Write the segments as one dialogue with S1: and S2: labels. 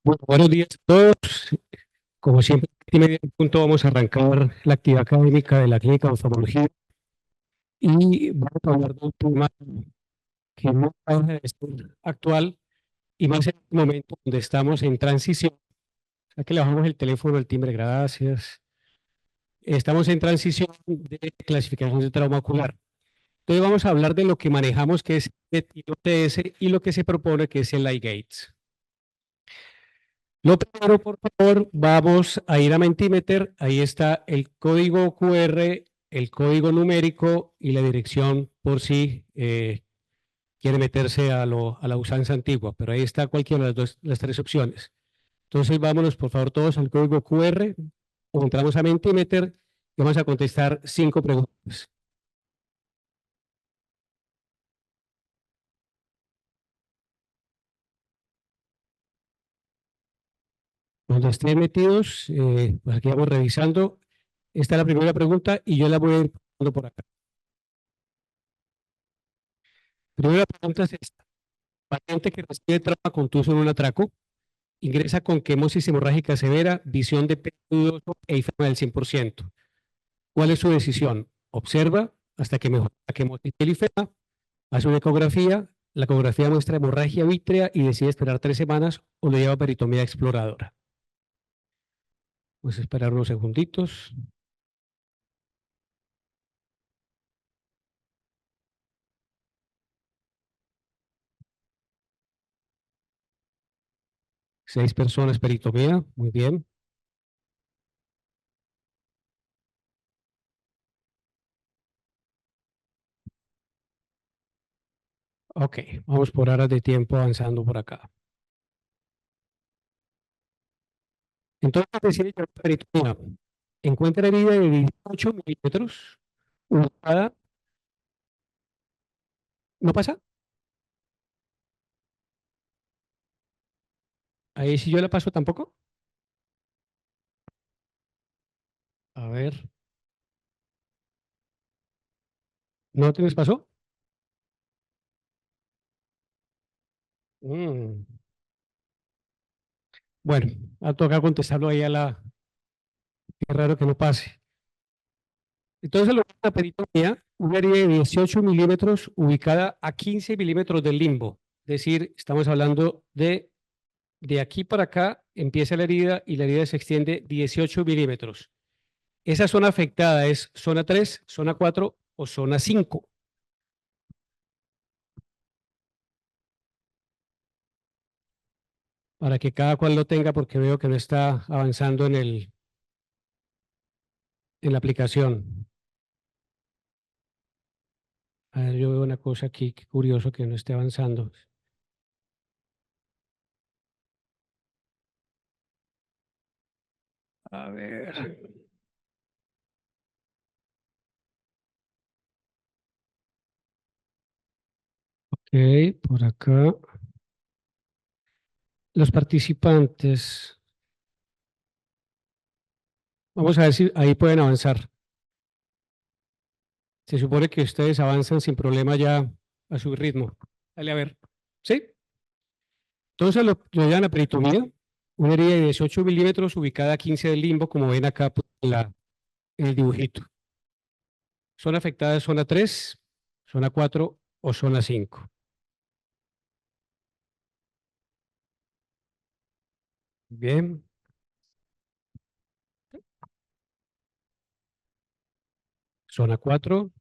S1: Bueno, buenos días a todos. Como siempre, en medio punto vamos a arrancar la actividad académica de la Clínica de Oftalmología y vamos a hablar de un tema que no deja de ser actual y más en este momento donde estamos en transición. O sea que le bajamos el teléfono, el timbre, gracias. Estamos en transición de clasificación de trauma ocular. Entonces vamos a hablar de lo que manejamos, que es el TS, y lo que se propone, que es el iGates. Lo primero, por favor, vamos a ir a Mentimeter. Ahí está el código QR, el código numérico y la dirección por si quiere meterse a la usanza antigua. Pero ahí está cualquiera de las tres opciones. Entonces, vámonos, por favor, todos al código QR o entramos a Mentimeter y vamos a contestar 5 preguntas. Cuando estén metidos, pues aquí vamos revisando. Esta es la primera pregunta y yo la voy a ir poniendo por acá. Primera pregunta es esta. Paciente que recibe trauma contuso en un atraco, ingresa con quemosis hemorrágica severa, visión de pecho dudoso e ifema del 100%. ¿Cuál es su decisión? Observa hasta que mejore la quemosis y el ifema, hace una ecografía, la ecografía muestra hemorragia vítrea y decide esperar 3 semanas o lo lleva a peritomía exploradora. Vamos a esperar unos segunditos. Seis personas peritomía, muy bien. Ok, vamos por horas de tiempo avanzando por acá. Entonces decide llevar peritomía. Encuentra herida de 18 milímetros, ubicada. ¿No pasa? Ahí si yo la paso tampoco. A ver, ¿no te les pasó? Mm. Bueno, a tocar contestarlo ahí a la... Qué raro que no pase. Entonces, lo que es la peritomía, una herida de 18 milímetros ubicada a 15 milímetros del limbo. Es decir, estamos hablando de aquí para acá, empieza la herida y la herida se extiende 18 milímetros. Esa zona afectada es zona 3, zona 4 o zona 5. Para que cada cual lo tenga, porque veo que no está avanzando en la aplicación. A ver, yo veo una cosa aquí, qué curioso que no esté avanzando. A ver. Ok, por acá. Los participantes. Vamos a ver si ahí pueden avanzar. Se supone que ustedes avanzan sin problema ya a su ritmo. Dale a ver. ¿Sí? Entonces lo llevan a peritomía. Una herida de 18 milímetros ubicada a 15 del limbo, como ven acá pues, en el dibujito. Zona afectada es zona 3, zona 4 o zona 5. Bien. Zona 4.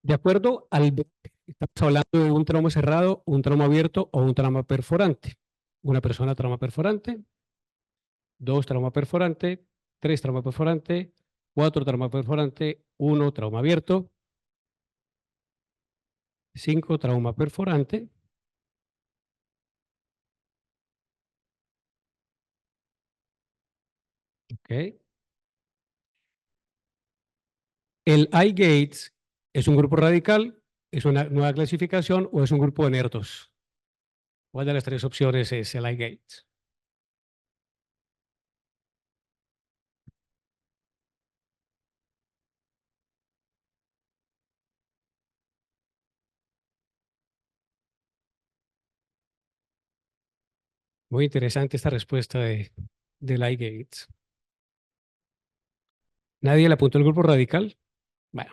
S1: De acuerdo al... Estamos hablando de un trauma cerrado, un trauma abierto o un trauma perforante. Una persona trauma perforante, dos trauma perforante, tres trauma perforante, cuatro trauma perforante, uno trauma abierto, cinco trauma perforante. Okay. El iGates es un grupo radical, es una nueva clasificación o es un grupo de nerdos. ¿Cuál de las tres opciones es el iGates? Muy interesante esta respuesta de Light Gates. ¿Nadie le apuntó el grupo radical? Bueno,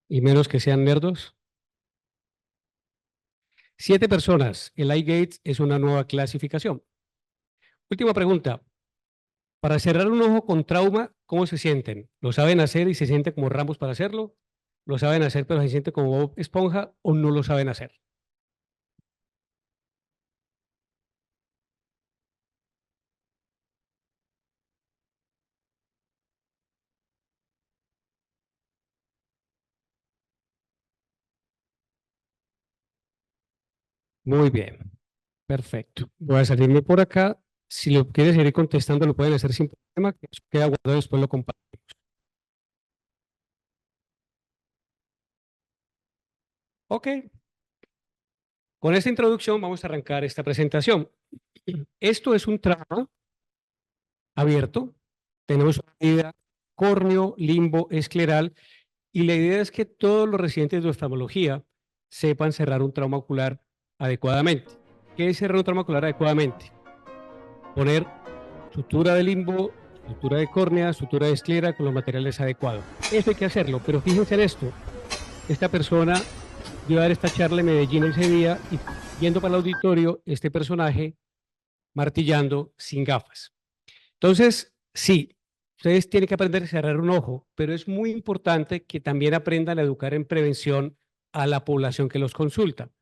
S1: y menos que sean nerdos. 7 personas. El Light Gates es una nueva clasificación. Última pregunta. Para cerrar un ojo con trauma, ¿cómo se sienten? ¿Lo saben hacer y se sienten como Ramos para hacerlo? ¿Lo saben hacer pero se sienten como Bob Esponja o no lo saben hacer? Muy bien, perfecto. Voy a salirme por acá. Si lo quieres seguir contestando, lo pueden hacer sin problema, que eso queda guardado, después lo comparto. Ok, con esta introducción vamos a arrancar esta presentación. Esto es un trauma abierto. Tenemos una herida córneo, limbo, escleral, y la idea es que todos los residentes de oftalmología sepan cerrar un trauma ocular adecuadamente. ¿Qué es cerrar un trauma ocular adecuadamente? Poner sutura de limbo, sutura de córnea, sutura de esclera con los materiales adecuados. Eso hay que hacerlo, pero fíjense en esto. Esta persona dio a dar esta charla en Medellín ese día y yendo para el auditorio, este personaje martillando sin gafas. Entonces, sí, ustedes tienen que aprender a cerrar un ojo, pero es muy importante que también aprendan a educar en prevención a la población que los consulta.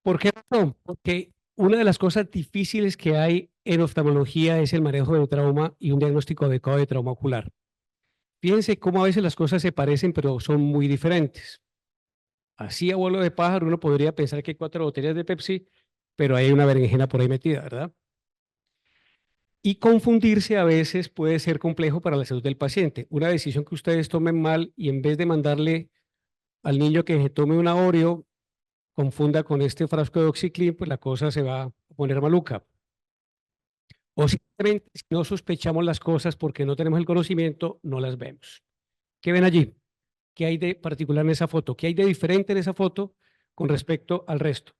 S1: ¿Por qué razón? Porque una de las cosas difíciles que hay en oftalmología es el manejo del trauma y un diagnóstico adecuado de trauma ocular. Fíjense cómo a veces las cosas se parecen, pero son muy diferentes. Así a vuelo de pájaro uno podría pensar que hay 4 botellas de Pepsi, pero hay una berenjena por ahí metida, ¿verdad? Y confundirse a veces puede ser complejo para la salud del paciente. Una decisión que ustedes tomen mal y en vez de mandarle al niño que se tome una Oreo, confunda con este frasco de Oxyclean, pues la cosa se va a poner maluca. O simplemente si no sospechamos las cosas porque no tenemos el conocimiento, no las vemos. ¿Qué ven allí? ¿Qué hay de particular en esa foto? ¿Qué hay de diferente en esa foto con respecto al resto?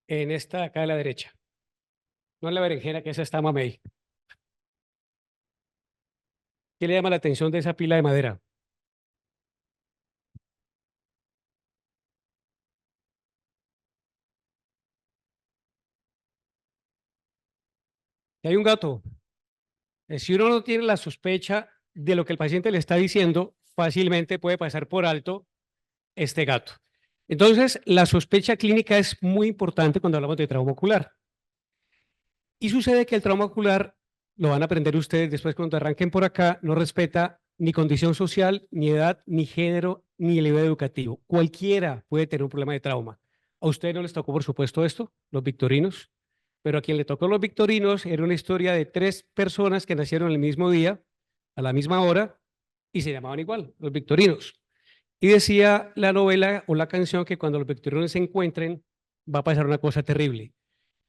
S1: En esta de acá de la derecha. No en la berenjena, que esa está mamey. ¿Qué le llama la atención de esa pila de madera? Que hay un gato. Si uno no tiene la sospecha de lo que el paciente le está diciendo, fácilmente puede pasar por alto este gato. Entonces, la sospecha clínica es muy importante cuando hablamos de trauma ocular. Y sucede que el trauma ocular, lo van a aprender ustedes después cuando arranquen por acá, no respeta ni condición social, ni edad, ni género, ni el nivel educativo. Cualquiera puede tener un problema de trauma. A ustedes no les tocó, por supuesto, esto, los victorinos, pero a quien le tocó los victorinos era una historia de 3 personas que nacieron el mismo día, a la misma hora, y se llamaban igual, los victorinos. Y decía la novela o la canción que cuando los victorinos se encuentren, va a pasar una cosa terrible.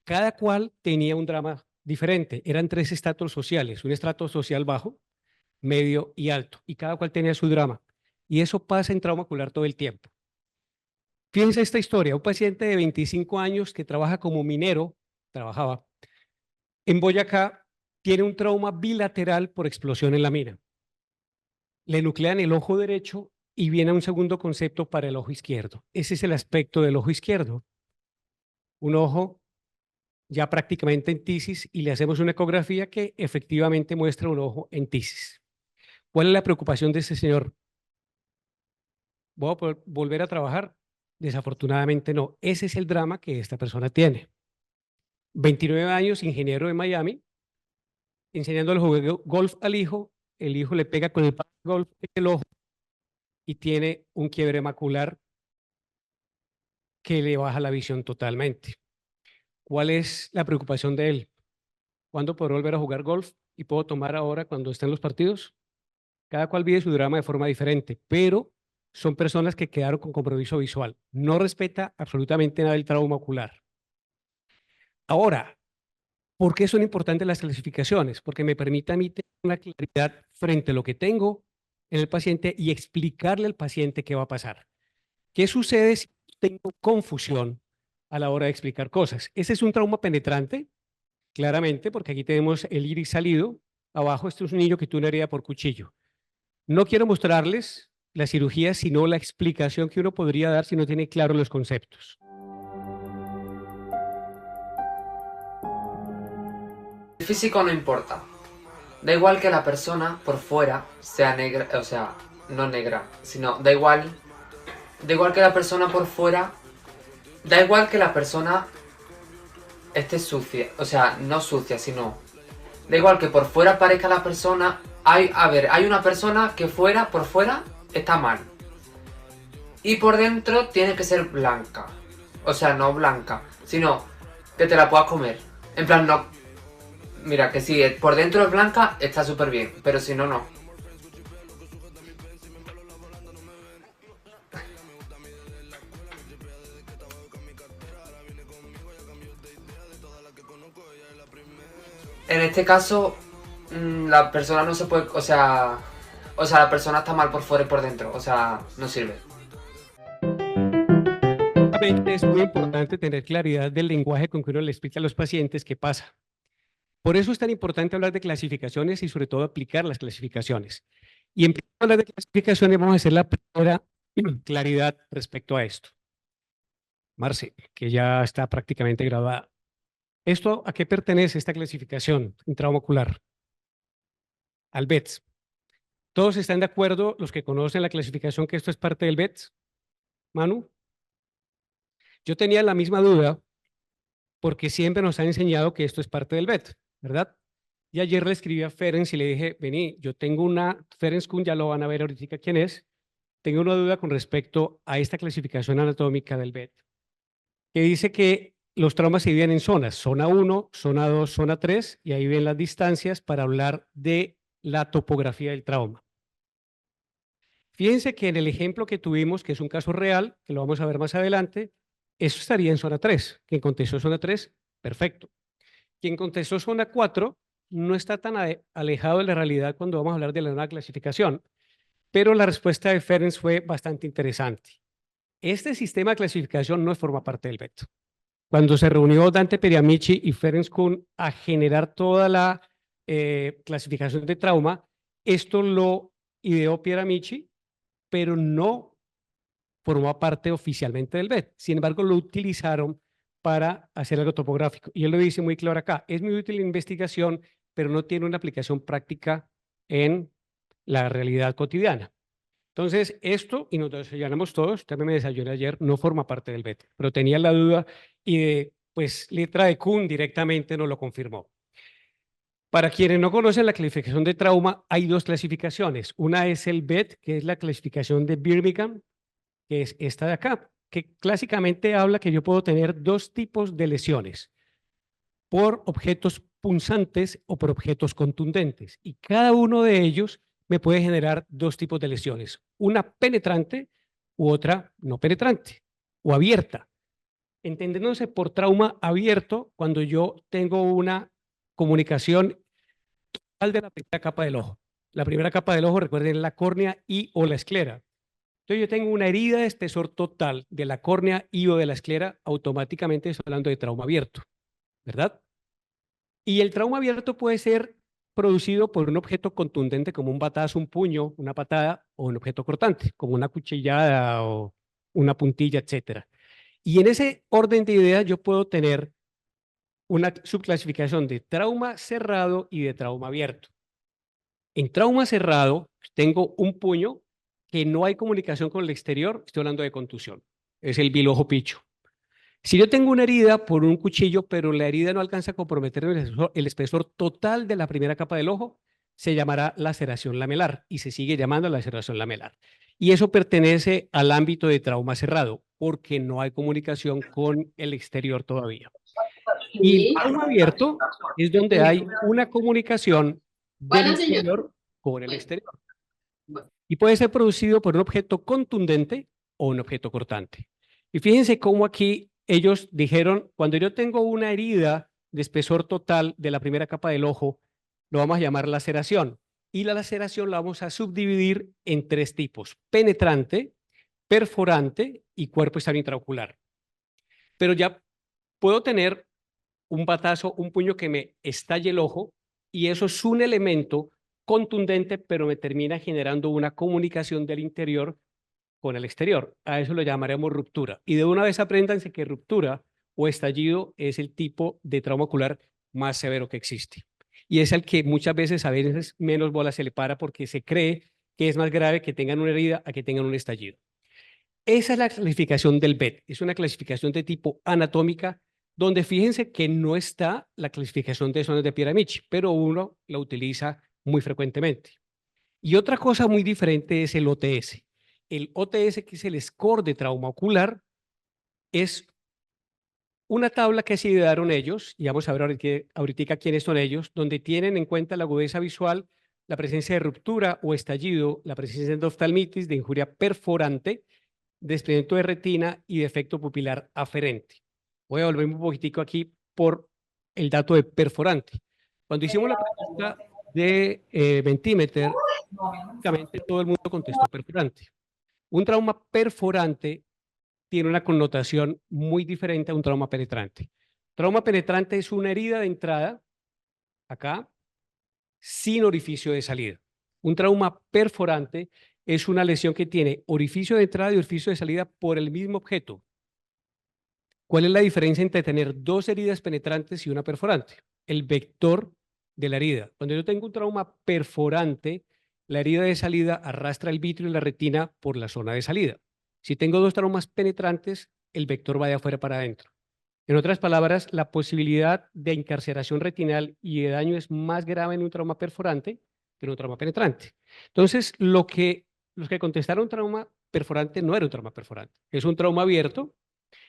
S1: Cada cual tenía un drama diferente. Eran 3 estratos sociales, un estrato social bajo, medio y alto, y cada cual tenía su drama. Y eso pasa en trauma ocular todo el tiempo. Fíjense esta historia, un paciente de 25 años que trabaja como minero, trabajaba en Boyacá, tiene un trauma bilateral por explosión en la mina. Le nuclean el ojo derecho y viene un segundo concepto para el ojo izquierdo. Ese es el aspecto del ojo izquierdo. Un ojo ya prácticamente en tisis y le hacemos una ecografía que efectivamente muestra un ojo en tisis. ¿Cuál es la preocupación de este señor? ¿Voy a poder volver a trabajar? Desafortunadamente no. Ese es el drama que esta persona tiene. 29 años, ingeniero de Miami, enseñándole a jugar golf al hijo. El hijo le pega con el palo de golf en el ojo y tiene un quiebre macular que le baja la visión totalmente. ¿Cuál es la preocupación de él? ¿Cuándo podrá volver a jugar golf y puedo tomar ahora cuando estén los partidos? Cada cual vive su drama de forma diferente, pero son personas que quedaron con compromiso visual. No respeta absolutamente nada el trauma ocular. Ahora, ¿Por qué son importantes las clasificaciones? Porque me permite a mí tener una claridad frente a lo que tengo en el paciente y explicarle al paciente qué va a pasar. ¿Qué sucede si tengo confusión a la hora de explicar cosas? Ese es un trauma penetrante, claramente, porque aquí tenemos el iris salido. Abajo, esto es un niño que tuvo una herida por cuchillo. No quiero mostrarles la cirugía, sino la explicación que uno podría dar si no tiene claros los conceptos.
S2: El físico no importa. Da igual que la persona por fuera sea negra, o sea, no negra, sino da igual que la persona por fuera, da igual que la persona esté sucia, o sea, no sucia, sino da igual que por fuera parezca la persona, hay una persona que por fuera está mal y por dentro tiene que ser blanca, o sea, no blanca, sino que te la puedas comer, en plan no. Mira, que si por dentro es blanca, está súper bien, pero si no, no. En este caso, la persona no se puede, o sea, la persona está mal por fuera y por dentro, o sea, no sirve.
S1: Obviamente es muy importante tener claridad del lenguaje con que uno le explica a los pacientes qué pasa. Por eso es tan importante hablar de clasificaciones y sobre todo aplicar las clasificaciones. Y empezando a hablar de clasificaciones, vamos a hacer la primera claridad respecto a esto. Marce, que ya está prácticamente graduada. ¿Esto a qué pertenece esta clasificación en trauma ocular? Al BETS. ¿Todos están de acuerdo, los que conocen la clasificación, que esto es parte del BETS? Manu. Yo tenía la misma duda porque siempre nos han enseñado que esto es parte del BET, ¿verdad? Y ayer le escribí a Ferenc y le dije, vení, yo tengo una, Ferenc Kuhn, ya lo van a ver ahorita quién es, tengo una duda con respecto a esta clasificación anatómica del BET, que dice que los traumas se dividen en zonas, zona 1, zona 2, zona 3, y ahí ven las distancias para hablar de la topografía del trauma. Fíjense que en el ejemplo que tuvimos, que es un caso real, que lo vamos a ver más adelante, eso estaría en zona 3. Quien contestó zona 3, perfecto. Quien contestó zona 4 no está tan alejado de la realidad cuando vamos a hablar de la nueva clasificación, pero la respuesta de Ferenc fue bastante interesante. Este sistema de clasificación no forma parte del BET. Cuando se reunió Dante Periamici y Ferenc Kuhn a generar toda la clasificación de trauma, esto lo ideó Pieramici, pero no formó parte oficialmente del BET. Sin embargo, lo utilizaron para hacer algo topográfico. Y él lo dice muy claro acá, es muy útil en investigación, pero no tiene una aplicación práctica en la realidad cotidiana. Entonces, esto, y nos desayunamos todos, también me desayuné ayer, no forma parte del BET, pero tenía la duda y pues letra de Kuhn directamente nos lo confirmó. Para quienes no conocen la clasificación de trauma, hay dos clasificaciones. Una es el BET, que es la clasificación de Birmingham, que es esta de acá, que clásicamente habla que yo puedo tener dos tipos de lesiones, por objetos punzantes o por objetos contundentes. Y cada uno de ellos me puede generar dos tipos de lesiones, una penetrante u otra no penetrante o abierta. Entendiéndose por trauma abierto cuando yo tengo una comunicación total de la primera capa del ojo. La primera capa del ojo, recuerden, la córnea y o la esclera. Entonces yo tengo una herida de espesor total de la córnea y o de la esclera, automáticamente estoy hablando de trauma abierto, ¿verdad? Y el trauma abierto puede ser producido por un objeto contundente como un batazo, un puño, una patada, o un objeto cortante, como una cuchillada o una puntilla, etcétera. Y en ese orden de ideas yo puedo tener una subclasificación de trauma cerrado y de trauma abierto. En trauma cerrado tengo un puño que no hay comunicación con el exterior, estoy hablando de contusión, es el bilojo picho. Si yo tengo una herida por un cuchillo, pero la herida no alcanza a comprometer el espesor total de la primera capa del ojo, se llamará laceración lamelar y se sigue llamando laceración lamelar. Y eso pertenece al ámbito de trauma cerrado, porque no hay comunicación con el exterior todavía. Y el trauma abierto es donde hay una comunicación del interior con el exterior. Y puede ser producido por un objeto contundente o un objeto cortante. Y fíjense cómo aquí ellos dijeron, cuando yo tengo una herida de espesor total de la primera capa del ojo lo vamos a llamar laceración. Y la laceración la vamos a subdividir en 3 tipos: penetrante, perforante y cuerpo externo intraocular. Pero ya puedo tener un batazo, un puño que me estalle el ojo, y eso es un elemento contundente, pero me termina generando una comunicación del interior con el exterior. A eso lo llamaremos ruptura. Y de una vez apréndanse que ruptura o estallido es el tipo de trauma ocular más severo que existe. Y es al que muchas veces a veces menos bola se le para, porque se cree que es más grave que tengan una herida a que tengan un estallido. Esa es la clasificación del BET. Es una clasificación de tipo anatómica, donde fíjense que no está la clasificación de zonas de Pieramichi, pero uno la utiliza muy frecuentemente. Y otra cosa muy diferente es el OTS. El OTS, que es el score de trauma ocular, es una tabla que se idearon ellos, y vamos a ver ahorita quiénes son ellos, donde tienen en cuenta la agudeza visual, la presencia de ruptura o estallido, la presencia de endoftalmitis, de injuria perforante, desprendimiento de retina y defecto pupilar aferente. Voy a volverme un poquitico aquí por el dato de perforante. Cuando hicimos la pregunta de Mentimeter, prácticamente todo el mundo contestó perforante. Un trauma perforante tiene una connotación muy diferente a un trauma penetrante. Trauma penetrante es una herida de entrada, acá, sin orificio de salida. Un trauma perforante es una lesión que tiene orificio de entrada y orificio de salida por el mismo objeto. ¿Cuál es la diferencia entre tener 2 heridas penetrantes y una perforante? El vector de la herida. Cuando yo tengo un trauma perforante, la herida de salida arrastra el vitrio y la retina por la zona de salida. Si tengo 2 traumas penetrantes, el vector va de afuera para adentro. En otras palabras, la posibilidad de encarceración retinal y de daño es más grave en un trauma perforante que en un trauma penetrante. Entonces, los que contestaron trauma perforante no era un trauma perforante, es un trauma abierto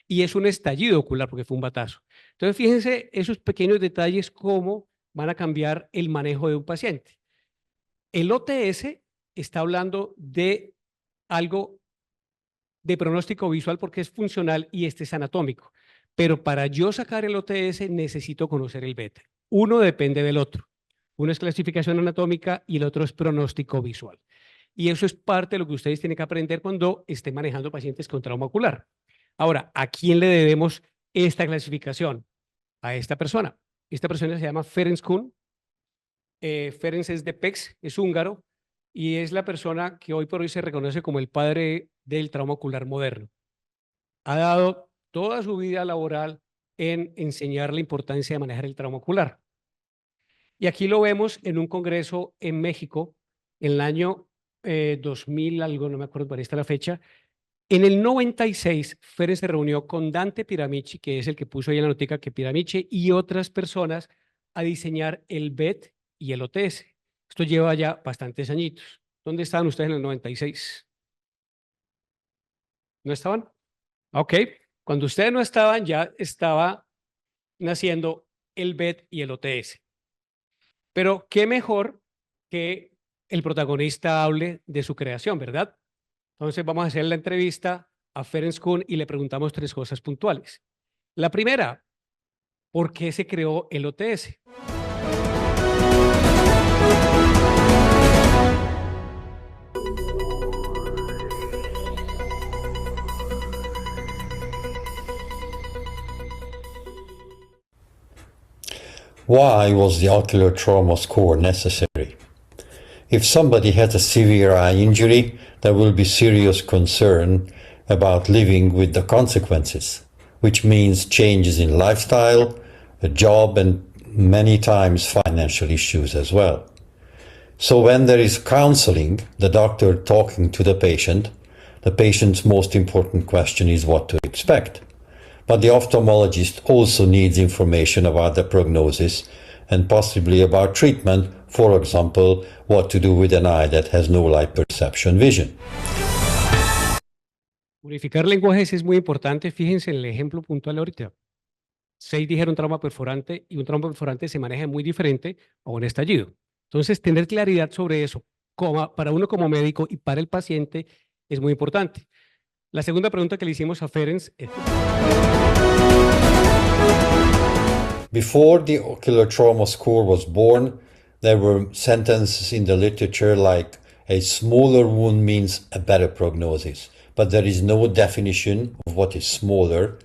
S1: y es un estallido ocular porque fue un batazo. Entonces, fíjense esos pequeños detalles cómo van a cambiar el manejo de un paciente. El OTS está hablando de algo de pronóstico visual porque es funcional y este es anatómico. Pero para yo sacar el OTS necesito conocer el beta. Uno depende del otro. Uno es clasificación anatómica y el otro es pronóstico visual. Y eso es parte de lo que ustedes tienen que aprender cuando estén manejando pacientes con trauma ocular. Ahora, ¿a quién le debemos esta clasificación? A esta persona. Esta persona se llama Ferenc Kuhn. Ferenc es de Pécs, es húngaro, y es la persona que hoy por hoy se reconoce como el padre del trauma ocular moderno. Ha dado toda su vida laboral en enseñar la importancia de manejar el trauma ocular. Y aquí lo vemos en un congreso en México, en el año 2000, algo, no me acuerdo para esta la fecha. En el 96, Ferenc se reunió con Dante Pieramici, que es el que puso ahí en la notica que Pieramici y otras personas a diseñar el BET y el OTS. Esto lleva ya bastantes añitos. ¿Dónde estaban ustedes en el 96? ¿No estaban? Ok. Cuando ustedes no estaban, ya estaba naciendo el BET y el OTS. Pero qué mejor que el protagonista hable de su creación, ¿verdad? Entonces vamos a hacer la entrevista a Ferenc Kuhn y le preguntamos 3 cosas puntuales. La primera, ¿por qué se creó el OTS?
S3: Why was the ocular trauma score necessary? If somebody has a severe eye injury, there will be serious concern about living with the consequences, which means changes in lifestyle, a job, and many times financial issues as well. So when there is counseling, the doctor talking to the patient's most important question is what to expect. But the ophthalmologist also needs information about the prognosis and possibly about treatment, for example, what to do with an eye that has no light perception vision.
S1: Unificar lenguajes es muy importante. Fíjense en el ejemplo puntual ahorita. 6 dijeron trauma perforante y un trauma perforante se maneja muy diferente a un estallido. Entonces, tener claridad sobre eso para uno como médico y para el paciente es muy importante. La segunda pregunta que le hicimos a Ferenc es...
S3: Before the ocular trauma score was born, there were sentences in the literature like a smaller wound means a better prognosis, but there is no definition of what is smaller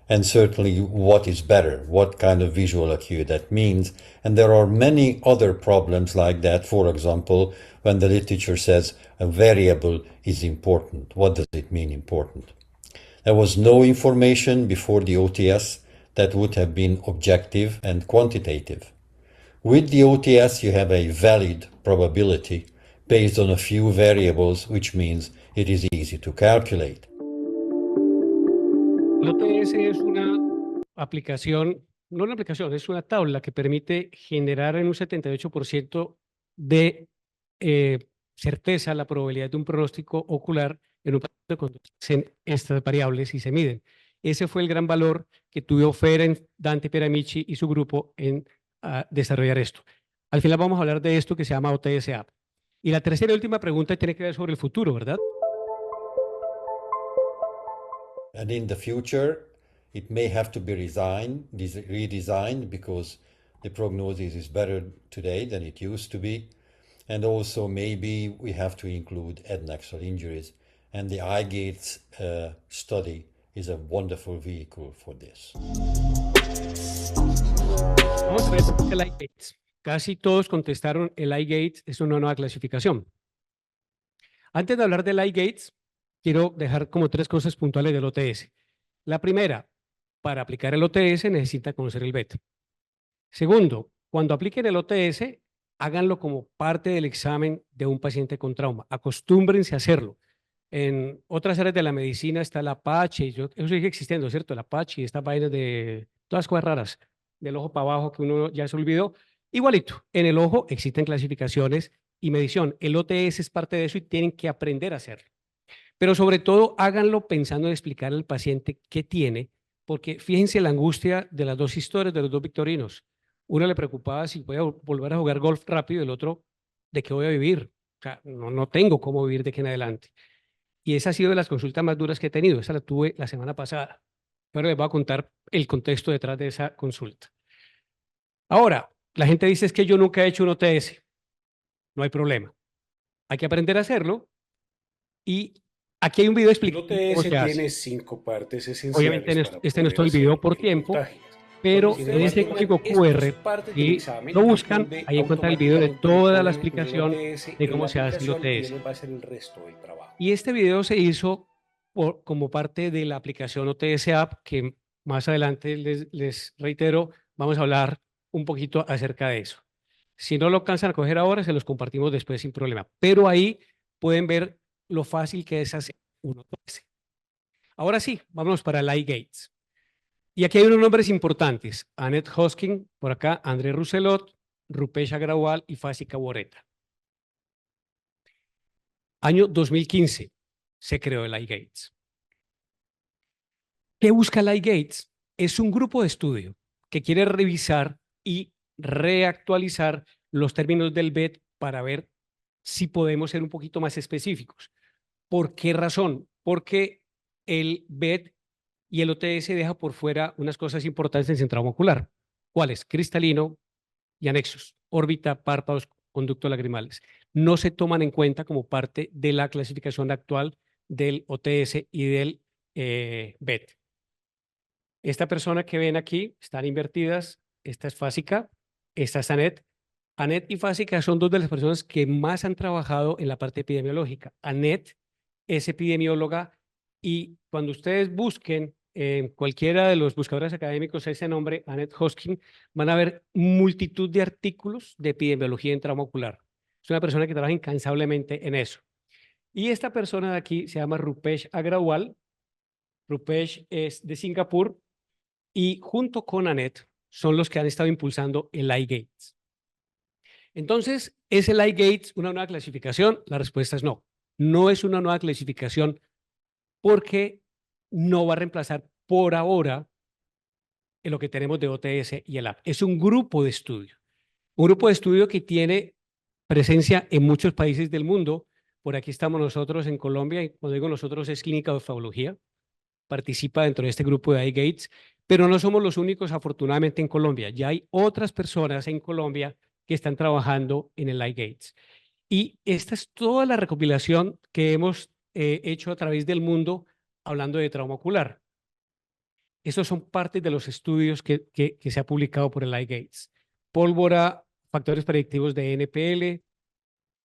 S3: and certainly what is better, what kind of visual acuity that means. And there are many other problems like that. For example, when the literature says a variable is important, what does it mean important? There was no information before the OTS that would have been objective and quantitative. With the OTS, you have a valid probability based on a few variables, which means it is easy to calculate.
S1: El OTS es una aplicación, no una aplicación, es una tabla que permite generar en un 78% de certeza la probabilidad de un pronóstico ocular en un paciente cuando se hacen estas variables y se miden. Ese fue el gran valor que tuvo Ferenc, Dante Pieramici y su grupo en desarrollar esto. Al final vamos a hablar de esto que se llama OTS App. Y la tercera y última pregunta tiene que ver sobre el futuro, ¿verdad?
S3: And in the future, it may have to be redesigned because the prognosis is better today than it used to be. And also maybe we have to include head-and-neck injuries. And the iGates study is a wonderful vehicle for this.
S1: Vamos a ver el iGates. Casi todos contestaron el iGates es una nueva clasificación. Antes de hablar del iGates, quiero dejar como 3 cosas puntuales del OTS. La primera, para aplicar el OTS necesita conocer el BET. Segundo, cuando apliquen el OTS, háganlo como parte del examen de un paciente con trauma. Acostúmbrense a hacerlo. En otras áreas de la medicina está el Apache, eso sigue existiendo, ¿cierto? El Apache y estas vainas de todas cosas raras, del ojo para abajo que uno ya se olvidó. Igualito, en el ojo existen clasificaciones y medición. El OTS es parte de eso y tienen que aprender a hacerlo. Pero sobre todo, háganlo pensando en explicar al paciente qué tiene, porque fíjense la angustia de las 2 historias de los 2 victorinos. Uno le preocupaba si voy a volver a jugar golf rápido, el otro, ¿de qué voy a vivir? O sea, no tengo cómo vivir de aquí en adelante. Y esa ha sido de las consultas más duras que he tenido. Esa la tuve la semana pasada. Pero les voy a contar el contexto detrás de esa consulta. Ahora, la gente dice es que yo nunca he hecho un OTS. No hay problema. Hay que aprender a hacerlo. Y aquí hay un video explicando
S4: El
S1: cómo
S4: OTS
S1: se hace.
S4: tiene 5 partes esenciales.
S1: Obviamente
S4: para
S1: este no es
S4: poder
S1: todo el
S4: hacer
S1: video por tiempo,
S4: puntaje.
S1: pero
S4: Porque
S1: en ese código QR, si lo buscan, ahí encuentran el video de toda la explicación de cómo se hace el OTS.
S4: Va a ser el resto del trabajo.
S1: Y este video se hizo como parte de la aplicación OTS App, que más adelante les reitero, vamos a hablar un poquito acerca de eso. Si no lo alcanzan a coger ahora, se los compartimos después sin problema. Pero ahí pueden ver lo fácil que es hacer un OTS. Ahora sí, vámonos para el iGates. Y aquí hay unos nombres importantes. Annette Hosking, por acá, André Rousselot, Rupesh Agrawal y Fasika Boreta. Año 2015 se creó el iGates. ¿Qué busca el iGates? Es un grupo de estudio que quiere revisar y reactualizar los términos del BET para ver si podemos ser un poquito más específicos. ¿Por qué razón? Porque el BET y el OTS deja por fuera unas cosas importantes en trauma ocular. ¿Cuáles? Cristalino y anexos, órbita, párpados, conductos lagrimales. No se toman en cuenta como parte de la clasificación actual del OTS y del BET. Esta persona que ven aquí están invertidas. Esta es Fasika, esta es Annette. Annette y Fasika son 2 de las personas que más han trabajado en la parte epidemiológica. Annette es epidemióloga y cuando ustedes busquen en cualquiera de los buscadores académicos ese nombre, Annette Hosking, van a ver multitud de artículos de epidemiología en trauma ocular. Es una persona que trabaja incansablemente en eso. Y esta persona de aquí se llama Rupesh Agrawal. Rupesh es de Singapur y junto con Annette son los que han estado impulsando el iGates. Entonces, ¿es el iGates una nueva clasificación? La respuesta es no. No es una nueva clasificación porque no va a reemplazar por ahora en lo que tenemos de OTS y el app. Es un grupo de estudio. Un grupo de estudio que tiene presencia en muchos países del mundo. Por aquí estamos nosotros en Colombia y cuando digo nosotros es Clínica de Oftalmología. Participa dentro de este grupo de iGates, Pero no somos los únicos, afortunadamente, en Colombia. Ya hay otras personas en Colombia que están trabajando en el iGates. Y esta es toda la recopilación que hemos hecho a través del mundo hablando de trauma ocular. Estos son parte de los estudios que se ha publicado por el iGates. Pólvora, factores predictivos de NPL,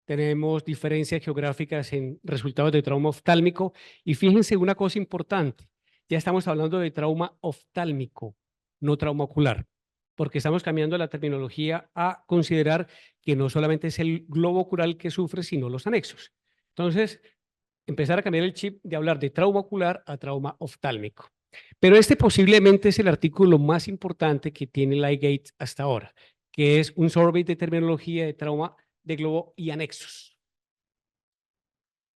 S1: tenemos diferencias geográficas en resultados de trauma oftálmico. Y fíjense una cosa importante, ya estamos hablando de trauma oftálmico, no trauma ocular, porque estamos cambiando la terminología a considerar que no solamente es el globo ocular el que sufre, sino los anexos. Entonces, empezar a cambiar el chip de hablar de trauma ocular a trauma oftálmico. Pero este posiblemente es el artículo más importante que tiene el iGates hasta ahora, que es un survey de terminología de trauma de globo y anexos.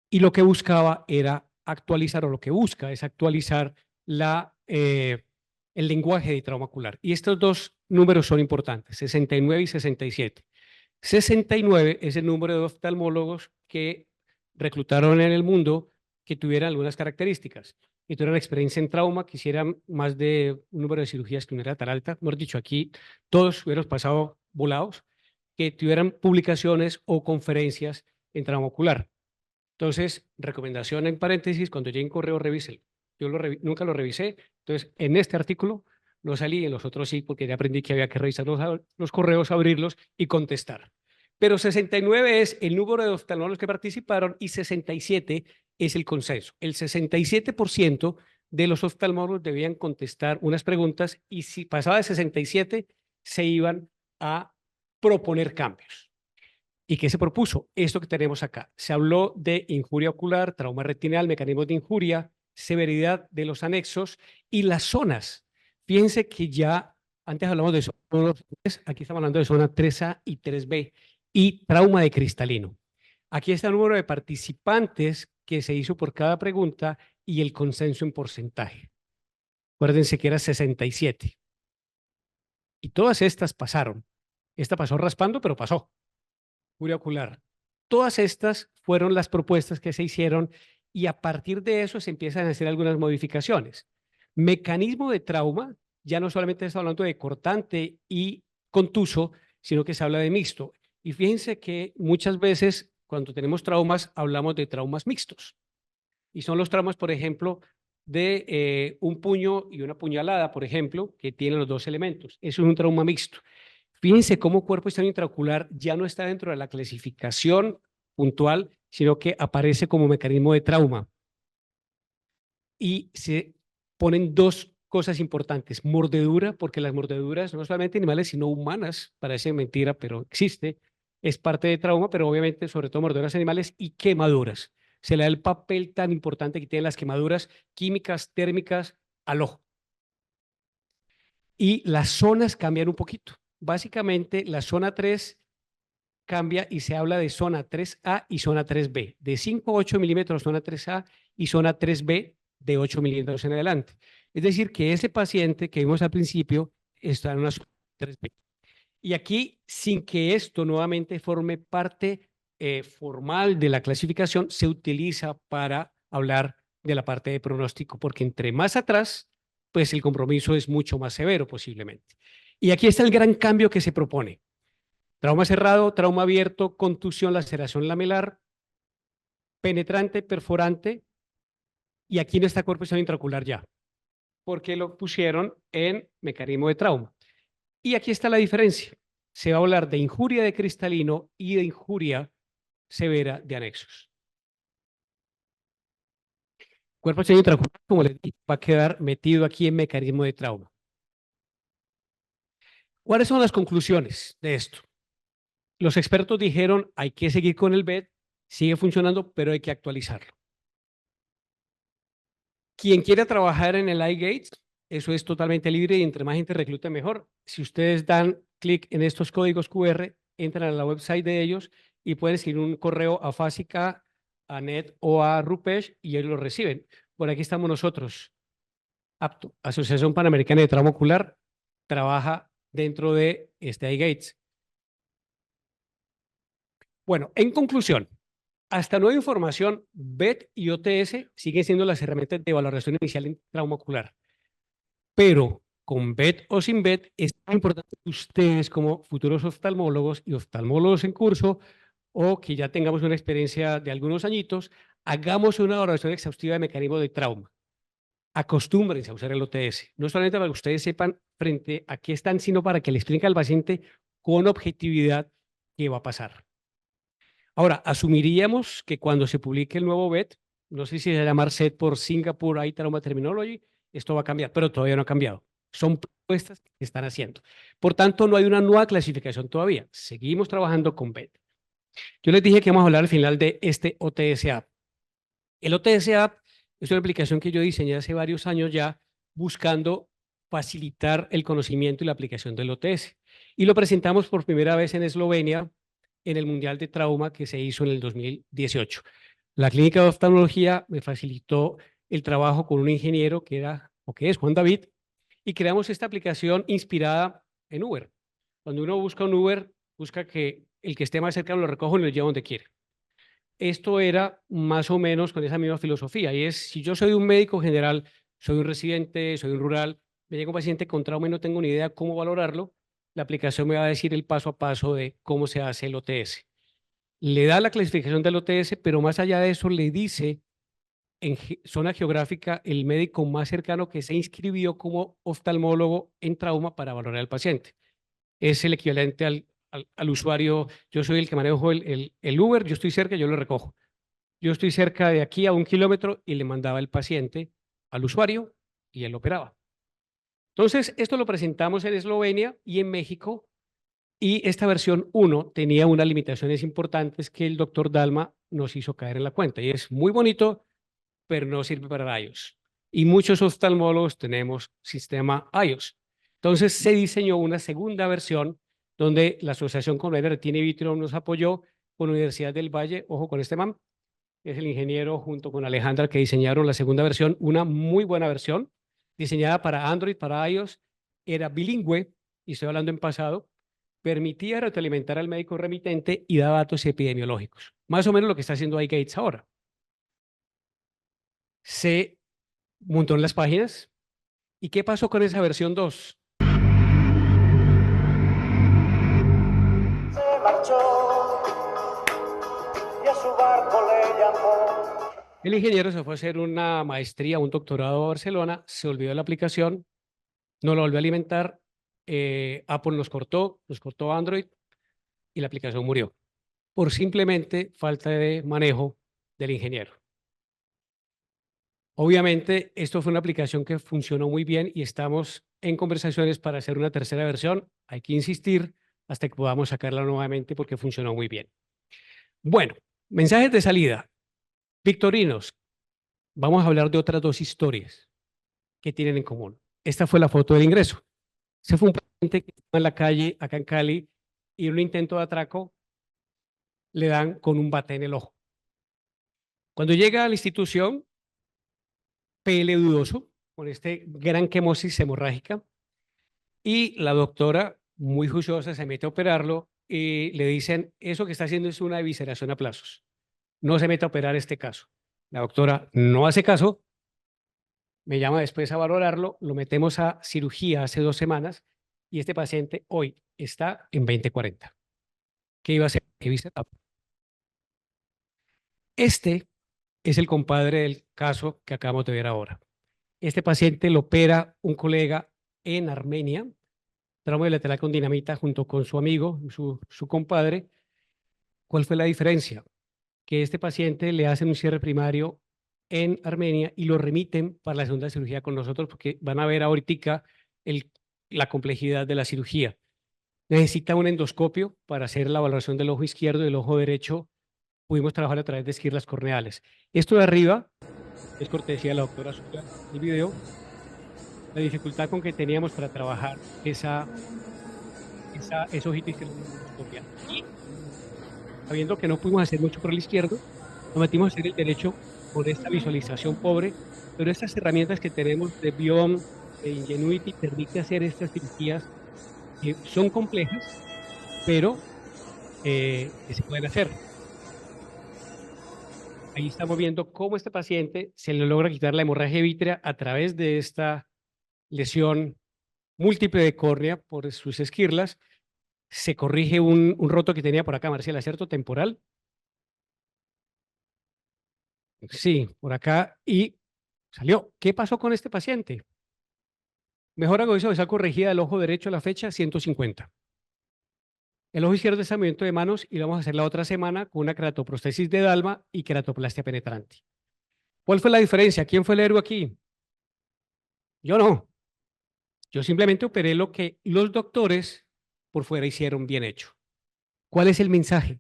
S1: Y lo que buscaba era actualizar, o lo que busca es actualizar el lenguaje de trauma ocular. Y estos dos números son importantes, 69 y 67. 69 es el número de oftalmólogos que reclutaron en el mundo que tuvieran algunas características, que tuvieran experiencia en trauma, que hicieran más de un número de cirugías que no era tan alta. Mejor dicho, aquí todos hubiéramos pasado volados, que tuvieran publicaciones o conferencias en trauma ocular. Entonces, recomendación en paréntesis, cuando llegue en correo, revíselo. Yo nunca lo revisé, entonces en este artículo no salí, en los otros sí, porque ya aprendí que había que revisar los correos, abrirlos y contestar. Pero 69 es el número de oftalmólogos que participaron y 67 es el consenso. El 67% de los oftalmólogos debían contestar unas preguntas y si pasaba de 67 se iban a proponer cambios. ¿Y qué se propuso? Esto que tenemos acá. Se habló de injuria ocular, trauma retinal, mecanismos de injuria, severidad de los anexos y las zonas. Fíjense que ya antes hablamos de zona 3, aquí estamos hablando de zona 3A y 3B y trauma de cristalino. Aquí está el número de participantes que se hizo por cada pregunta y el consenso en porcentaje. Acuérdense que era 67. Y todas estas pasaron. Esta pasó raspando, pero pasó. Injuria ocular. Todas estas fueron las propuestas que se hicieron y a partir de eso se empiezan a hacer algunas modificaciones. Mecanismo de trauma, ya no solamente está hablando de cortante y contuso, sino que se habla de mixto. Y fíjense que muchas veces cuando tenemos traumas hablamos de traumas mixtos. Y son los traumas, por ejemplo, de un puño y una puñalada, por ejemplo, que tienen los dos elementos. Eso es un trauma mixto. Fíjense cómo cuerpo externo intraocular ya no está dentro de la clasificación puntual, sino que aparece como mecanismo de trauma. Y se ponen dos cosas importantes. Mordedura, porque las mordeduras, no solamente animales, sino humanas, parece mentira, pero existe, es parte de trauma, pero obviamente sobre todo mordeduras animales y quemaduras. Se le da el papel tan importante que tienen las quemaduras químicas, térmicas, al ojo. Y las zonas cambian un poquito. Básicamente, la zona 3 cambia y se habla de zona 3A y zona 3B. De 5 a 8 milímetros, zona 3A y zona 3B de 8 milímetros en adelante. Es decir, que ese paciente que vimos al principio está en una zona 3B. Y aquí, sin que esto nuevamente forme parte formal de la clasificación, se utiliza para hablar de la parte de pronóstico, porque entre más atrás, pues el compromiso es mucho más severo posiblemente. Y aquí está el gran cambio que se propone. Trauma cerrado, trauma abierto, contusión, laceración lamelar, penetrante, perforante, y aquí no está cuerpo externo intraocular ya, porque lo pusieron en mecanismo de trauma. Y aquí está la diferencia. Se va a hablar de injuria de cristalino y de injuria severa de anexos. Cuerpo externo intraocular, como les dije, va a quedar metido aquí en mecanismo de trauma. ¿Cuáles son las conclusiones de esto? Los expertos dijeron, hay que seguir con el BED, sigue funcionando, pero hay que actualizarlo. Quien quiera trabajar en el iGates, eso es totalmente libre y entre más gente reclute mejor. Si ustedes dan clic en estos códigos QR, entran a la website de ellos y pueden escribir un correo a Fásica, a Net o a Rupesh y ellos lo reciben. Por aquí estamos nosotros. APTO, Asociación Panamericana de Trauma Ocular, trabaja dentro de este iGates. Bueno, en conclusión, hasta nueva información, BET y OTS siguen siendo las herramientas de valoración inicial en trauma ocular. Pero con BET o sin BET, es muy importante que ustedes como futuros oftalmólogos y oftalmólogos en curso, o que ya tengamos una experiencia de algunos añitos, hagamos una evaluación exhaustiva de mecanismo de trauma. Acostúmbrense a usar el OTS, no solamente para que ustedes sepan frente a qué están, sino para que le expliquen al paciente con objetividad qué va a pasar. Ahora, asumiríamos que cuando se publique el nuevo BET, no sé si se va a llamar SET por Singapore Eye Trauma Terminology, esto va a cambiar, pero todavía no ha cambiado. Son propuestas que están haciendo. Por tanto, no hay una nueva clasificación todavía. Seguimos trabajando con BET. Yo les dije que vamos a hablar al final de este OTS App. El OTS App es una aplicación que yo diseñé hace varios años ya buscando facilitar el conocimiento y la aplicación del OTS. Y lo presentamos por primera vez en Eslovenia en el Mundial de Trauma que se hizo en el 2018. La clínica de oftalmología me facilitó el trabajo con un ingeniero que era, o que es Juan David, y creamos esta aplicación inspirada en Uber. Cuando uno busca un Uber, busca que el que esté más cerca lo recoja y lo lleve donde quiere. Esto era más o menos con esa misma filosofía, y es, si yo soy un médico general, soy un residente, soy un rural, me llega un paciente con trauma y no tengo ni idea cómo valorarlo, la aplicación me va a decir el paso a paso de cómo se hace el OTS. Le da la clasificación del OTS, pero más allá de eso le dice en zona geográfica el médico más cercano que se inscribió como oftalmólogo en trauma para valorar al paciente. Es el equivalente al usuario, yo soy el que manejo el Uber, yo estoy cerca, yo lo recojo. Yo estoy cerca de aquí a 1 kilómetro y le mandaba el paciente al usuario y él lo operaba. Entonces, esto lo presentamos en Eslovenia y en México, y esta versión 1 tenía unas limitaciones importantes que el doctor Dalma nos hizo caer en la cuenta, y es muy bonito, pero no sirve para iOS. Y muchos oftalmólogos tenemos sistema iOS. Entonces se diseñó una segunda versión donde la Asociación Colombiana de Retina y Vitro nos apoyó con la Universidad del Valle, ojo con este man, que es el ingeniero junto con Alejandra que diseñaron la segunda versión, una muy buena versión, diseñada para Android, para iOS, era bilingüe, y estoy hablando en pasado, permitía retroalimentar al médico remitente y daba datos epidemiológicos. Más o menos lo que está haciendo iGates ahora. Se montó en las páginas. ¿Y qué pasó con esa versión 2?
S5: Se marchó y a su barco le llamó.
S1: El ingeniero se fue a hacer una maestría, un doctorado a Barcelona, se olvidó de la aplicación, no lo volvió a alimentar, Apple nos cortó Android y la aplicación murió por simplemente falta de manejo del ingeniero. Obviamente, esto fue una aplicación que funcionó muy bien y estamos en conversaciones para hacer una tercera versión. Hay que insistir hasta que podamos sacarla nuevamente porque funcionó muy bien. Bueno, mensajes de salida. Victorinos, vamos a hablar de otras dos historias que tienen en común. Esta fue la foto del ingreso. Se fue un paciente que estaba en la calle, acá en Cali, y en un intento de atraco le dan con un bate en el ojo. Cuando llega a la institución, PL dudoso, con este gran quemosis hemorrágica, y la doctora, muy juiciosa, se mete a operarlo y le dicen, eso que está haciendo es una evisceración a plazos. No se mete a operar este caso. La doctora no hace caso, me llama después a valorarlo, lo metemos a cirugía hace 2 semanas y este paciente hoy está en 20/40. ¿Qué iba a hacer? Eviscerado. Este es el compadre del caso que acabamos de ver ahora. Este paciente lo opera un colega en Armenia, trauma bilateral con dinamita junto con su amigo, su compadre. ¿Cuál fue la diferencia? Que este paciente le hacen un cierre primario en Armenia y lo remiten para la segunda cirugía con nosotros porque van a ver ahorita la complejidad de la cirugía. Necesita un endoscopio para hacer la valoración del ojo izquierdo y del ojo derecho. Pudimos trabajar a través de esquirlas corneales. Esto de arriba es cortesía de la doctora Zulia, el video, la dificultad con que teníamos para trabajar ese ojito izquierdo en endoscopia. Y sabiendo que no pudimos hacer mucho por el izquierdo, nos metimos a hacer el derecho con esta visualización pobre, pero estas herramientas que tenemos de Biom, de Ingenuity, permite hacer estas cirugías que son complejas, pero que se pueden hacer. Ahí estamos viendo cómo este paciente se le logra quitar la hemorragia vítrea a través de esta lesión múltiple de córnea por sus esquirlas, se corrige un roto que tenía por acá, Marcela, ¿cierto? Temporal. Sí, por acá y salió. ¿Qué pasó con este paciente? Mejor agudizo visual corregida del ojo derecho a la fecha 150. El ojo izquierdo está en movimiento de manos y lo vamos a hacer la otra semana con una queratoprostesis de Dalma y queratoplastia penetrante. ¿Cuál fue la diferencia? ¿Quién fue el héroe aquí? Yo no. Yo simplemente operé lo que los doctores por fuera hicieron bien hecho. ¿Cuál es el mensaje?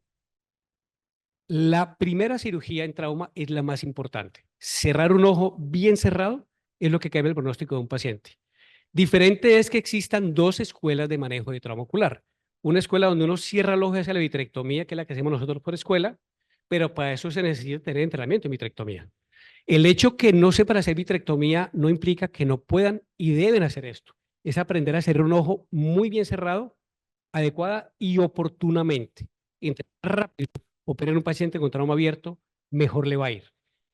S1: La primera cirugía en trauma es la más importante. Cerrar un ojo bien cerrado es lo que cambia el pronóstico de un paciente. Diferente es que existan dos escuelas de manejo de trauma ocular. Una escuela donde uno cierra el ojo hacia la vitrectomía, que es la que hacemos nosotros por escuela, pero para eso se necesita tener entrenamiento en vitrectomía. El hecho que no sepan hacer vitrectomía no implica que no puedan y deben hacer esto. Es aprender a cerrar un ojo muy bien cerrado, adecuada y oportunamente. Entre más rápido operen un paciente con trauma abierto, mejor le va a ir.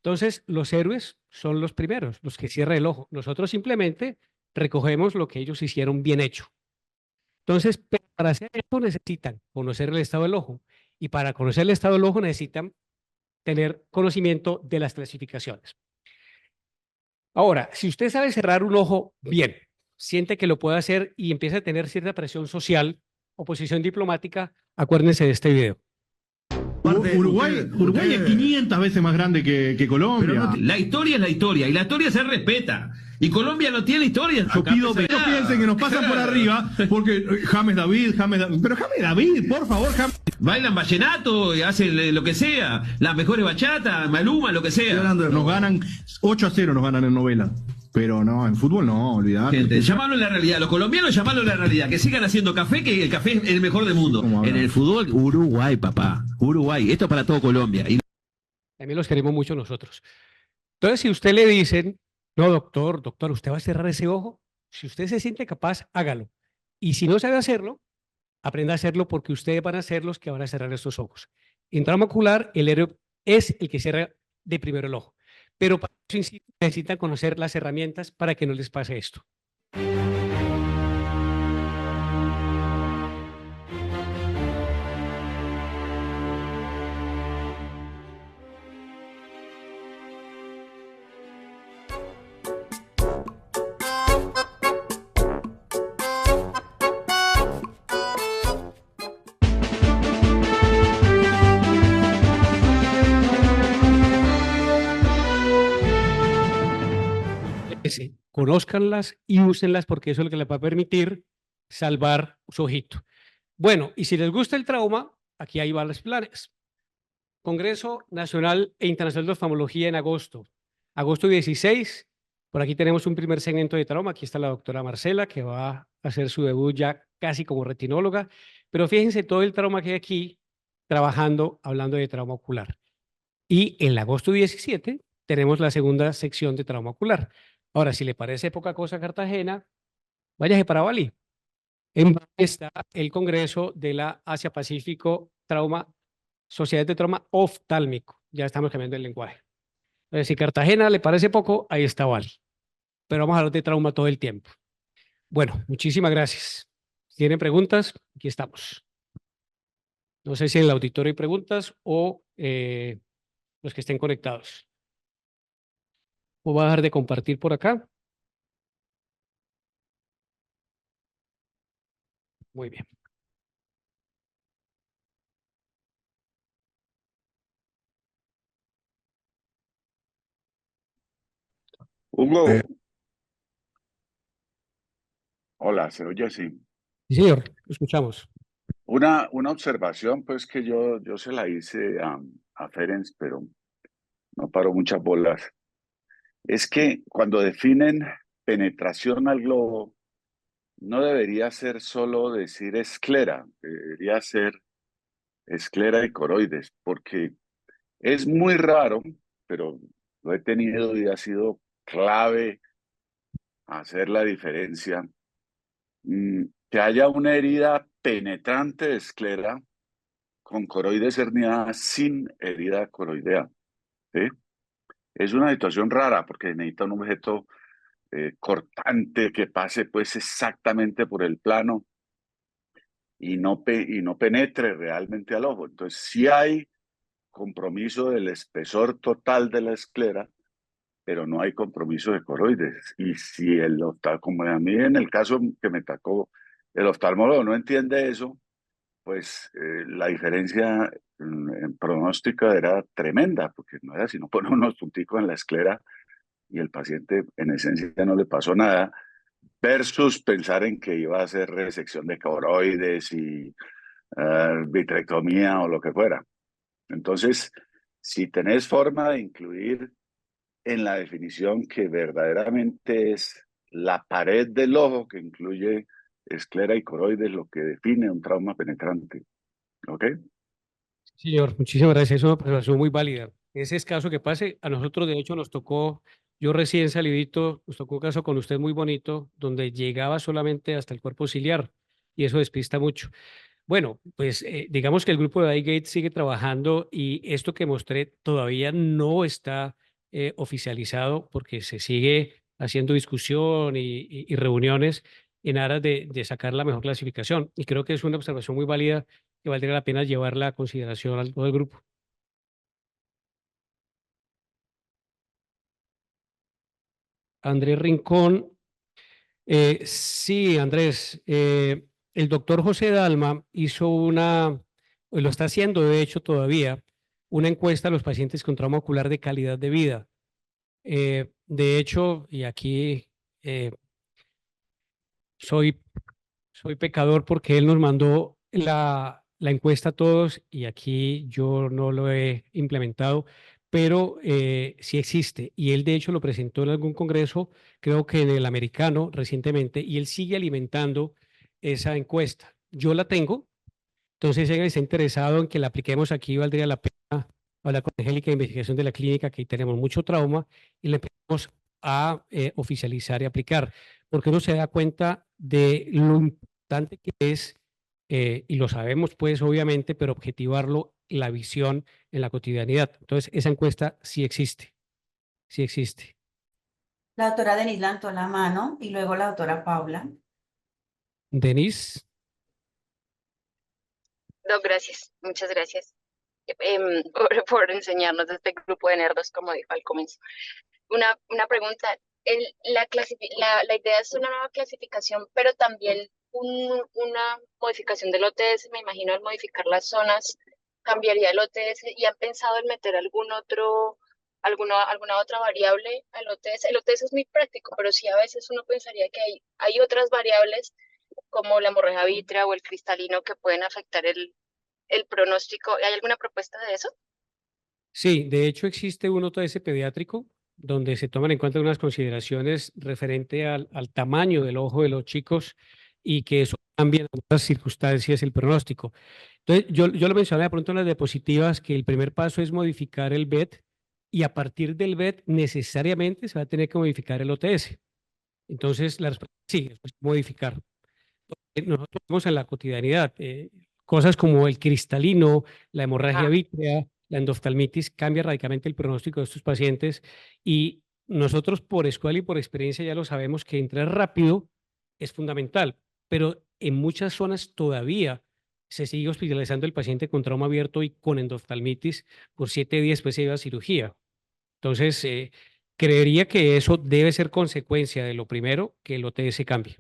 S1: Entonces, los héroes son los primeros, los que cierran el ojo. Nosotros simplemente recogemos lo que ellos hicieron bien hecho. Entonces, para hacer esto necesitan conocer el estado del ojo y para conocer el estado del ojo necesitan tener conocimiento de las clasificaciones. Ahora, si usted sabe cerrar un ojo bien, siente que lo puede hacer y empieza a tener cierta presión social o posición diplomática, acuérdense de este video.
S6: Uruguay es 500 veces más grande que Colombia.
S7: La historia es la historia y la historia se respeta. Y Colombia no tiene historia.
S6: Yo pido que no piensen que nos pasan por arriba porque James David. Pero James David, por favor, James.
S7: Bailan vallenato, hacen lo que sea, las mejores bachatas, Maluma, lo que sea.
S6: Nos ganan 8-0, nos ganan en novela. Pero no, en fútbol no, olvidate.
S7: Gente, llamalo en la realidad. Los colombianos llamalo en la realidad. Que sigan haciendo café, que el café es el mejor del mundo. En el fútbol, Uruguay, papá. Uruguay. Esto es para todo Colombia. Y
S1: también los queremos mucho nosotros. Entonces, si usted le dicen, no, doctor, usted va a cerrar ese ojo, si usted se siente capaz, hágalo. Y si no sabe hacerlo, aprenda a hacerlo porque ustedes van a ser los que van a cerrar estos ojos. En trauma ocular, el héroe es el que cierra de primero el ojo. Pero para eso necesitan conocer las herramientas para que no les pase esto. Conózcanlas y úsenlas porque eso es lo que les va a permitir salvar su ojito. Bueno, y si les gusta el trauma, aquí hay varios planes. Congreso Nacional e Internacional de Oftalmología en agosto. Agosto 16, por aquí tenemos un primer segmento de trauma. Aquí está la doctora Marcela, que va a hacer su debut ya casi como retinóloga. Pero fíjense todo el trauma que hay aquí trabajando, hablando de trauma ocular. Y en agosto 17 tenemos la segunda sección de trauma ocular. Ahora, si le parece poca cosa Cartagena, váyase para Bali. En Bali está el Congreso de la Asia-Pacífico Trauma, Sociedad de Trauma Oftálmico. Ya estamos cambiando el lenguaje. Entonces, si Cartagena le parece poco, ahí está Bali. Pero vamos a hablar de trauma todo el tiempo. Bueno, muchísimas gracias. ¿Tienen preguntas? Aquí estamos. No sé si en el auditorio hay preguntas o los que estén conectados. Voy a dejar de compartir por acá. Muy bien.
S8: Hugo, hola, ¿se oye así?
S1: Sí, señor, lo escuchamos.
S8: Una observación, pues que yo se la hice a Ferenc, pero no paró muchas bolas. Es que cuando definen penetración al globo, no debería ser solo decir esclera, debería ser esclera y coroides, porque es muy raro, pero lo he tenido y ha sido clave hacer la diferencia. Que haya una herida penetrante de esclera con coroides herniadas sin herida coroidea. ¿Sí? Es una situación rara porque necesita un objeto cortante que pase pues exactamente por el plano y no penetre realmente al ojo. Entonces, sí hay compromiso del espesor total de la esclera, pero no hay compromiso de coroides. Y si como a mí en el caso que me tocó, el oftalmólogo no entiende eso, pues la diferencia en pronóstica era tremenda, porque no era sino poner unos punticos en la esclera y el paciente en esencia no le pasó nada, versus pensar en que iba a hacer resección de coroides y vitrectomía o lo que fuera. Entonces, si tenés forma de incluir en la definición que verdaderamente es la pared del ojo que incluye esclera y coroides lo que define un trauma penetrante. ¿Ok?
S1: Señor, muchísimas gracias. Es una observación muy válida. Ese es caso que pase. A nosotros, de hecho, nos tocó, yo recién salidito, nos tocó un caso con usted muy bonito, donde llegaba solamente hasta el cuerpo ciliar y eso despista mucho. Bueno, pues digamos que el grupo de iGate sigue trabajando y esto que mostré todavía no está oficializado porque se sigue haciendo discusión y reuniones en aras de sacar la mejor clasificación. Y creo que es una observación muy válida que valdría la pena llevarla a consideración al todo el grupo. Andrés Rincón, sí, Andrés, el doctor José Dalma hizo lo está haciendo de hecho todavía, una encuesta a los pacientes con trauma ocular de calidad de vida. De hecho, y aquí eh, soy, soy pecador porque él nos mandó la encuesta a todos y aquí yo no lo he implementado, pero sí existe. Y él de hecho lo presentó en algún congreso, creo que en el americano recientemente, y él sigue alimentando esa encuesta. Yo la tengo, entonces si alguien está interesado en que la apliquemos aquí, valdría la pena hablar con Angélica de Investigación de la Clínica, que ahí tenemos mucho trauma, y la empezamos a oficializar y aplicar, porque uno se da cuenta de lo importante que es, y lo sabemos pues obviamente, pero objetivarlo, la visión en la cotidianidad. Entonces, esa encuesta sí existe, sí existe.
S9: La doctora Denise levantó la mano y luego la doctora Paula.
S1: Denise,
S10: No, gracias, muchas gracias por enseñarnos de este grupo de nerdos, como dijo al comienzo. Una pregunta, la idea es una nueva clasificación, pero también una modificación del OTS, me imagino, al modificar las zonas, cambiaría el OTS y han pensado en meter alguna otra variable al OTS. El OTS es muy práctico, pero sí a veces uno pensaría que hay otras variables como la hemorragia vítrea o el cristalino que pueden afectar el pronóstico. ¿Hay alguna propuesta de eso?
S1: sí, de hecho existe un OTS pediátrico donde se toman en cuenta unas consideraciones referente al tamaño del ojo de los chicos y que eso cambia en otras circunstancias el pronóstico. Entonces, yo lo mencioné de pronto en las diapositivas que el primer paso es modificar el BET y a partir del BET necesariamente se va a tener que modificar el OTS. Entonces, la respuesta es sí, es modificar. Nosotros vemos en la cotidianidad cosas como el cristalino, la hemorragia vítrea, la endoftalmitis, cambia radicalmente el pronóstico de estos pacientes y nosotros por escuela y por experiencia ya lo sabemos que entrar rápido es fundamental, pero en muchas zonas todavía se sigue hospitalizando el paciente con trauma abierto y con endoftalmitis por 7 días después se lleva a cirugía. Entonces, creería que eso debe ser consecuencia de lo primero, que el OTS cambie,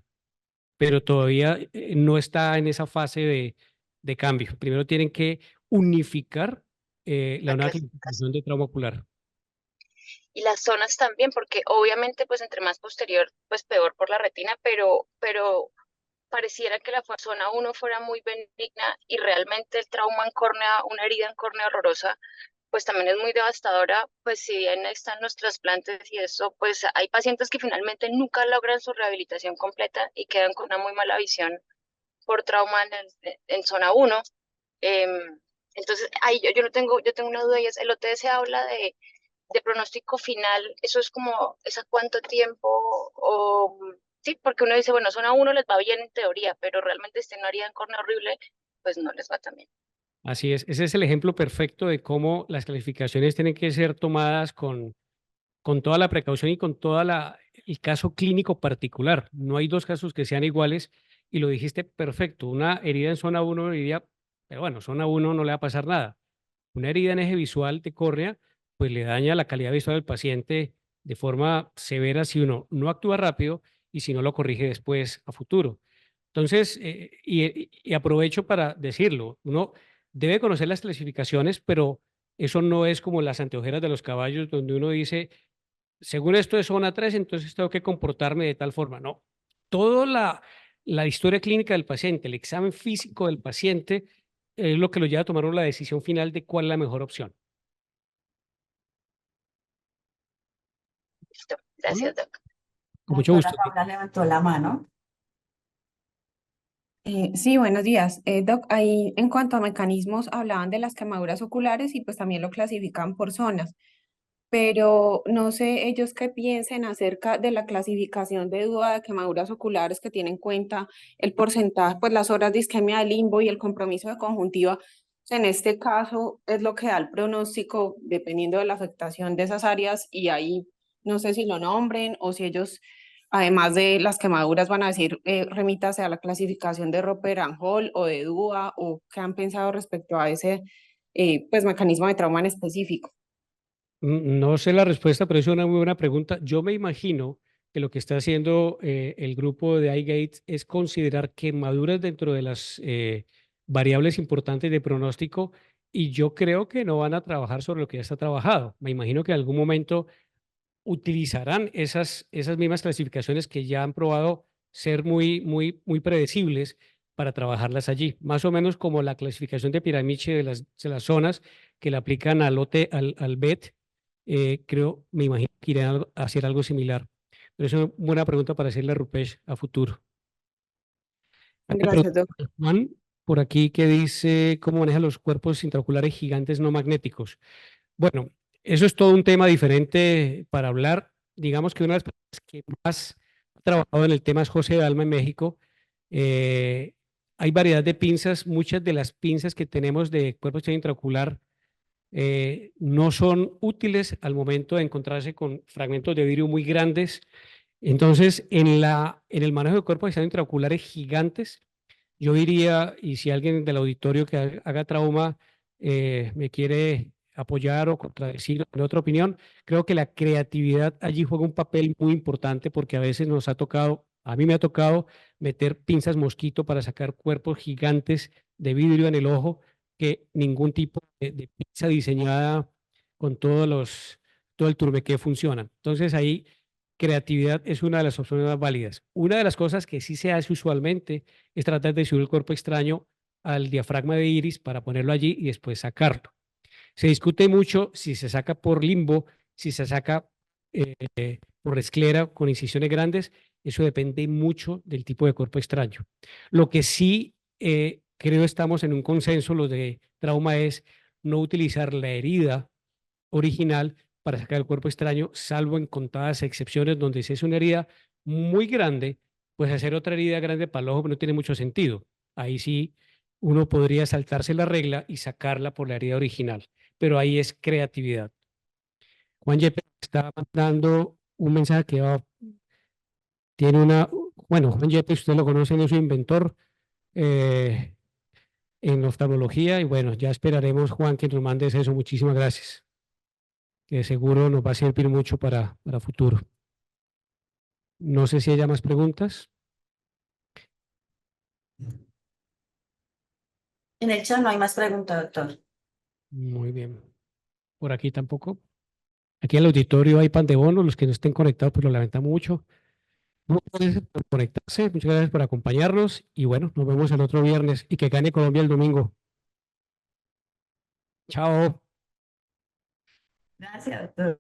S1: pero todavía no está en esa fase de cambio. Primero tienen que unificar la nueva clasificación de trauma ocular.
S10: Y las zonas también, porque obviamente pues entre más posterior, pues peor por la retina, pero pareciera que la zona 1 fuera muy benigna y realmente el trauma en córnea, una herida en córnea horrorosa, pues también es muy devastadora, pues si bien están los trasplantes y eso, pues hay pacientes que finalmente nunca logran su rehabilitación completa y quedan con una muy mala visión por trauma en zona 1. Entonces, ahí yo tengo una duda y es, el OTS habla de pronóstico final, eso es como, ¿es a cuánto tiempo? O, sí, porque uno dice, bueno, zona 1 les va bien en teoría, pero realmente si no harían córnea horrible, pues no les va tan bien.
S1: Así es, ese es el ejemplo perfecto de cómo las clasificaciones tienen que ser tomadas con toda la precaución y con toda el caso clínico particular. No hay dos casos que sean iguales y lo dijiste perfecto. Una herida en zona 1 diría, pero bueno, zona 1 no le va a pasar nada. Una herida en eje visual de córnea, pues le daña la calidad visual del paciente de forma severa si uno no actúa rápido y si no lo corrige después a futuro. Entonces, y aprovecho para decirlo, uno debe conocer las clasificaciones, pero eso no es como las anteojeras de los caballos, donde uno dice, según esto es zona 3, entonces tengo que comportarme de tal forma. No, toda la historia clínica del paciente, el examen físico del paciente, es lo que lo lleva a tomar la decisión final de cuál es la mejor opción.
S10: Listo. Gracias, Doc.
S1: Con mucho
S9: Doctora
S1: gusto.
S9: Paula levantó la mano.
S11: Sí, buenos días. Doc, ahí en cuanto a mecanismos hablaban de las quemaduras oculares y pues también lo clasifican por zonas, pero no sé ellos qué piensen acerca de la clasificación de duda de quemaduras oculares que tiene en cuenta el porcentaje, pues las horas de isquemia de limbo y el compromiso de conjuntiva. En este caso es lo que da el pronóstico dependiendo de la afectación de esas áreas y ahí no sé si lo nombren o si ellos, además de las quemaduras, van a decir remítase a la clasificación de Roper and Hall o de DUA o qué han pensado respecto a ese pues mecanismo de trauma en específico.
S1: No sé la respuesta, pero es una muy buena pregunta. Yo me imagino que lo que está haciendo el grupo de iGates es considerar quemaduras dentro de las variables importantes de pronóstico y yo creo que no van a trabajar sobre lo que ya está trabajado. Me imagino que en algún momento utilizarán esas mismas clasificaciones que ya han probado ser muy predecibles para trabajarlas allí. Más o menos como la clasificación de Piramiche de las zonas que le aplican al BET, creo, me imagino que irán a hacer algo similar. Pero es una buena pregunta para hacerle a Rupesh a futuro. Hay una
S11: Gracias,
S1: pregunta
S11: Doc.
S1: de Juan, por aquí que dice, ¿cómo maneja los cuerpos intraoculares gigantes no magnéticos? Bueno, eso es todo un tema diferente para hablar. Digamos que una de las personas que más ha trabajado en el tema es José Dalma en México. Eh, Hay variedad de pinzas. Muchas de las pinzas que tenemos de cuerpo extraño intraocular no son útiles al momento de encontrarse con fragmentos de vidrio muy grandes. Entonces, en el manejo de cuerpos extraño intraoculares gigantes, yo diría, y si alguien del auditorio que haga trauma me quiere apoyar o contradecir en otra opinión, creo que la creatividad allí juega un papel muy importante porque a veces nos ha tocado, a mí me ha tocado meter pinzas mosquito para sacar cuerpos gigantes de vidrio en el ojo que ningún tipo de pinza diseñada con todo el turbeque funciona. Entonces ahí creatividad es una de las opciones más válidas. Una de las cosas que sí se hace usualmente es tratar de subir el cuerpo extraño al diafragma de iris para ponerlo allí y después sacarlo. Se discute mucho si se saca por limbo, si se saca por esclera con incisiones grandes. Eso depende mucho del tipo de cuerpo extraño. Lo que sí creo estamos en un consenso, los de trauma, es no utilizar la herida original para sacar el cuerpo extraño, salvo en contadas excepciones donde si es una herida muy grande, pues hacer otra herida grande para el ojo no tiene mucho sentido. Ahí sí uno podría saltarse la regla y sacarla por la herida original, pero ahí es creatividad. Juan Yepes está mandando un mensaje que tiene bueno, Juan Yepes, usted lo conoce, es un inventor en oftalmología y bueno, ya esperaremos, Juan, que nos mandes eso. Muchísimas gracias, que seguro nos va a servir mucho para futuro. No sé si haya más preguntas.
S9: En el chat no hay más preguntas, doctor.
S1: Muy bien. Por aquí tampoco. Aquí en el auditorio hay pan de bono. Los que no estén conectados, pues lo lamentamos mucho. Muchas gracias por conectarse, muchas gracias por acompañarnos y bueno, nos vemos el otro viernes y que gane Colombia el domingo. Chao.
S9: Gracias, doctor.